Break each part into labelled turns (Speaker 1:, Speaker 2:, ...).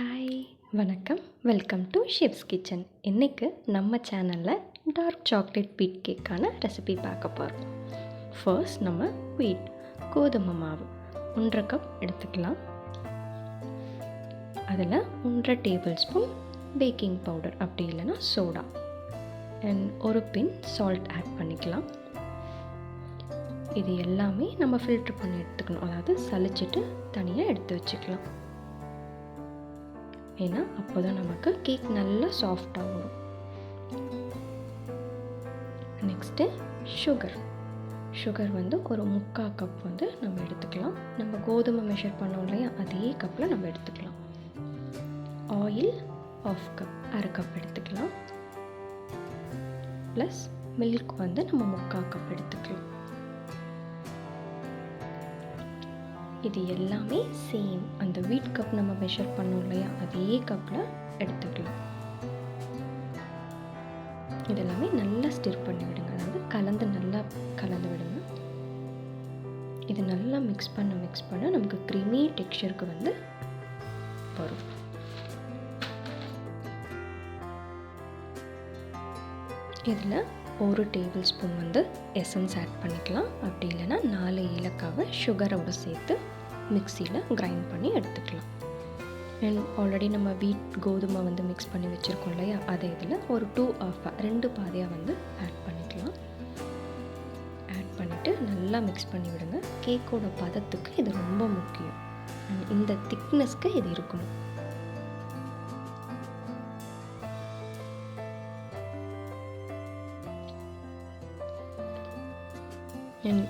Speaker 1: Hi, வணக்கம். Welcome to chefs kitchen. இன்றைக்கு நம்ம சேனலில் டார்க் சாக்லேட் வீட் கேக்கான ரெசிபி பார்க்க போகிறோம். ஃபர்ஸ்ட் நம்ம கோதுமை மாவு 1.5 கப் எடுத்துக்கலாம். அதில் 1.5 டேபிள் ஸ்பூன் பேக்கிங் பவுடர், அப்படி இல்லைன்னா சோடா, அண்ட் ஒரு பின் சால்ட் ஆட் பண்ணிக்கலாம். இது எல்லாமே நம்ம ஃபில்ட்ரு பண்ணி எடுத்துக்கணும், அதாவது சலிச்சிட்டு தனியாக எடுத்து வச்சுக்கலாம். ஏன்னா அப்போ தான் நமக்கு கேக் நல்லா சாஃப்டாக வரும். நெக்ஸ்ட்டு சுகர் வந்து ஒரு 3/4 கப் வந்து நம்ம எடுத்துக்கலாம். நம்ம கோதுமை மெஷர் பண்ணோம் இல்லையா, அதே கப்பில் நம்ம எடுத்துக்கலாம். ஆயில் 1/2 கப், 1/2 கப் எடுத்துக்கலாம். ப்ளஸ் மில்க் வந்து நம்ம 3/4 கப் எடுத்துக்கலாம். இது எல்லாமே சேம் அந்த வீட் கப் நம்ம மெஷர் பண்ணோம் இல்லையா, அதே கப்பில் எடுத்துக்கலாம். இதெல்லாமே நல்லா ஸ்டிர் பண்ணி விடுங்க, அதாவது நல்லா கலந்து விடுங்க. இது நல்லா மிக்ஸ் பண்ண நமக்கு க்ரீமி டெக்ஸ்சருக்கு வந்து வரும். இதில் 1 டேபிள் ஸ்பூன் வந்து எசன்ஸ் ஆட் பண்ணிக்கலாம். அப்படி இல்லைன்னா 4 ஏலக்காவை சுகரோடு சேர்த்து மிக்சியில் கிரைண்ட் பண்ணி எடுத்துக்கலாம். அண்ட் ஆல்ரெடி நம்ம கோதுமை வந்து மிக்ஸ் பண்ணி வச்சுருக்கோம் இல்லையா, அதை இதில் ஒரு 2 பாதியாக வந்து ஆட் பண்ணிக்கலாம். ஆட் பண்ணிவிட்டு நல்லா மிக்ஸ் பண்ணி விடுங்க. கேக்கோட பதத்துக்கு இது ரொம்ப முக்கியம். இந்த திக்னஸ்க்கு இது இருக்கணும்.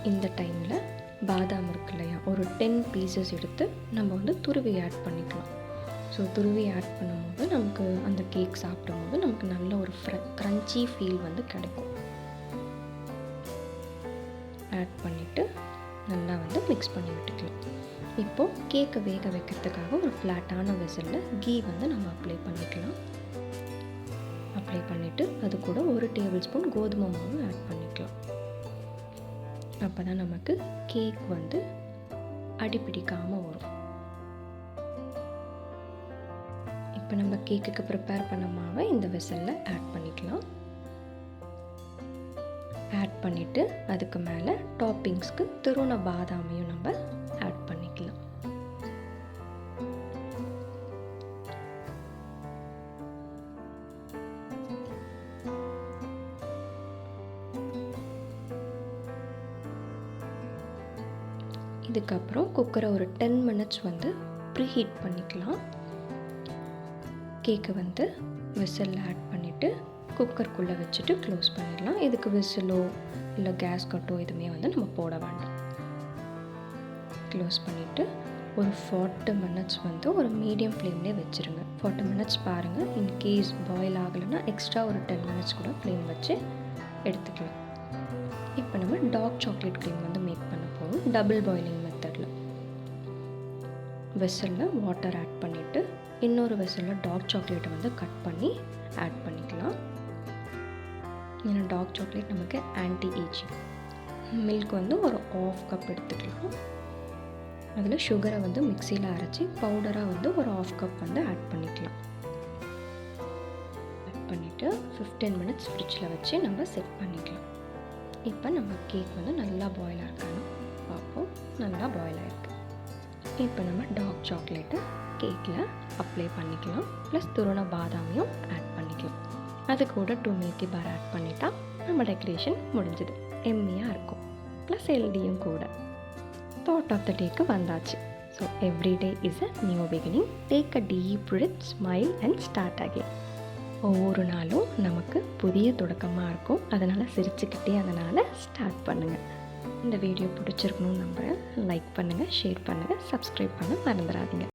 Speaker 1: இந்த டைமில் பாதாம் இருக்கு இல்லையா, ஒரு 10 பீசஸ் எடுத்து நம்ம வந்து துருவி ஆட் பண்ணிக்கலாம். ஸோ துருவி ஆட் பண்ணும்போது நமக்கு அந்த கேக் சாப்பிடும்போது நமக்கு நல்ல ஒரு க்ரன்ச்சி ஃபீல் வந்து கிடைக்கும். ஆட் பண்ணிவிட்டு நல்லா வந்து மிக்ஸ் பண்ணி விட்டுக்கலாம். இப்போது கேக்கை வேக வைக்கிறதுக்காக ஒரு ஃப்ளாட்டான வெசலில் கீ வந்து நம்ம அப்ளை பண்ணிக்கலாம். அப்ளை பண்ணிவிட்டு அது கூட 1 டேபிள் ஸ்பூன் கோதுமை மாவு ஆட் பண்ணிக்கலாம். அப்போ தான் நமக்கு கேக் வந்து அடிப்பிடிக்காமல் வரும். இப்போ நம்ம கேக்குக்கு ப்ரிப்பேர் பண்ண மாவை இந்த வெசலில் ஆட் பண்ணிக்கலாம். ஆட் பண்ணிவிட்டு அதுக்கு மேலே டாப்பிங்ஸ்க்கு துருவன பாதாமையும் நம்ம ஆட் பண்ணிக்கலாம். இதுக்கப்புறம் குக்கரை ஒரு 10 மினிட்ஸ் வந்து ப்ரீஹீட் பண்ணிக்கலாம். கேக்கை வந்து விசிலில் ஆட் பண்ணிவிட்டு குக்கருக்குள்ளே வச்சுட்டு க்ளோஸ் பண்ணிடலாம். இதுக்கு விசிலோ இல்லை கேஸ் கட்டோ எதுவுமே வந்து நம்ம போட வேண்டாம். க்ளோஸ் பண்ணிவிட்டு ஒரு 40 மினிட்ஸ் வந்து ஒரு மீடியம் ஃப்ளேம்லேயே வச்சுருங்க. 40 மினிட்ஸ் பாருங்கள். இன்கேஸ் பாயில் ஆகலைன்னா எக்ஸ்ட்ரா ஒரு 10 மினிட்ஸ் கூட ஃப்ளேம் வச்சு எடுத்துக்கலாம். இப்போ நம்ம டார்க் சாக்லேட் க்ரீம் வந்து மேக் பண்ண போகிறோம். டபுள் பாயிலிங் மெத்தடில் வெசலில் வாட்டர் ஆட் பண்ணிவிட்டு இன்னொரு வெசலில் டார்க் சாக்லேட்டை வந்து கட் பண்ணி ஆட் பண்ணிக்கலாம். ஏன்னா டார்க் சாக்லேட் நமக்கு ஆன்டி ஏஜிங். மில்க் வந்து ஒரு 1/2 கப் எடுத்துக்கலாம். அதில் சுகரை வந்து மிக்சியில் அரைச்சி பவுடராக வந்து ஒரு 1/2 கப் வந்து ஆட் பண்ணிக்கலாம். ஆட் பண்ணிவிட்டு 15 மினிட்ஸ் ஃப்ரிட்ஜில் வச்சு நம்ம செட் பண்ணிக்கலாம். இப்போ நம்ம கேக் வந்து நல்லா பாயில் ஆகணும். பார்ப்போம், நல்லா பாயில் ஆகிருக்கு. இப்போ நம்ம டார்க் சாக்லேட்டை கேக்கில் அப்ளை பண்ணிக்கலாம். ப்ளஸ் துருவன பாதாமையும் ஆட் பண்ணிக்கலாம். அது கூட 2 மில்கி பார் ஆட் பண்ணிட்டா நம்ம டெக்கரேஷன் முடிஞ்சுது. எம்மியாக இருக்கும், ப்ளஸ் ஹெல்தியும் கூட. தாட் ஆஃப் த டேக்கு வந்தாச்சு. So every day is a new beginning. Take a deep breadth, smile and start again. ஒவ்வொரு நாளும் நமக்கு புதிய தொடக்கமாக இருக்கும். அதனால் சிரிச்சுக்கிட்டே அதனால் ஸ்டார்ட் பண்ணுங்கள். இந்த வீடியோ பிடிச்சிருக்கணும்னு நம்புகிறேன். லைக் பண்ணுங்கள், ஷேர் பண்ணுங்கள், சப்ஸ்கிரைப் பண்ண மறந்துடாதீங்க.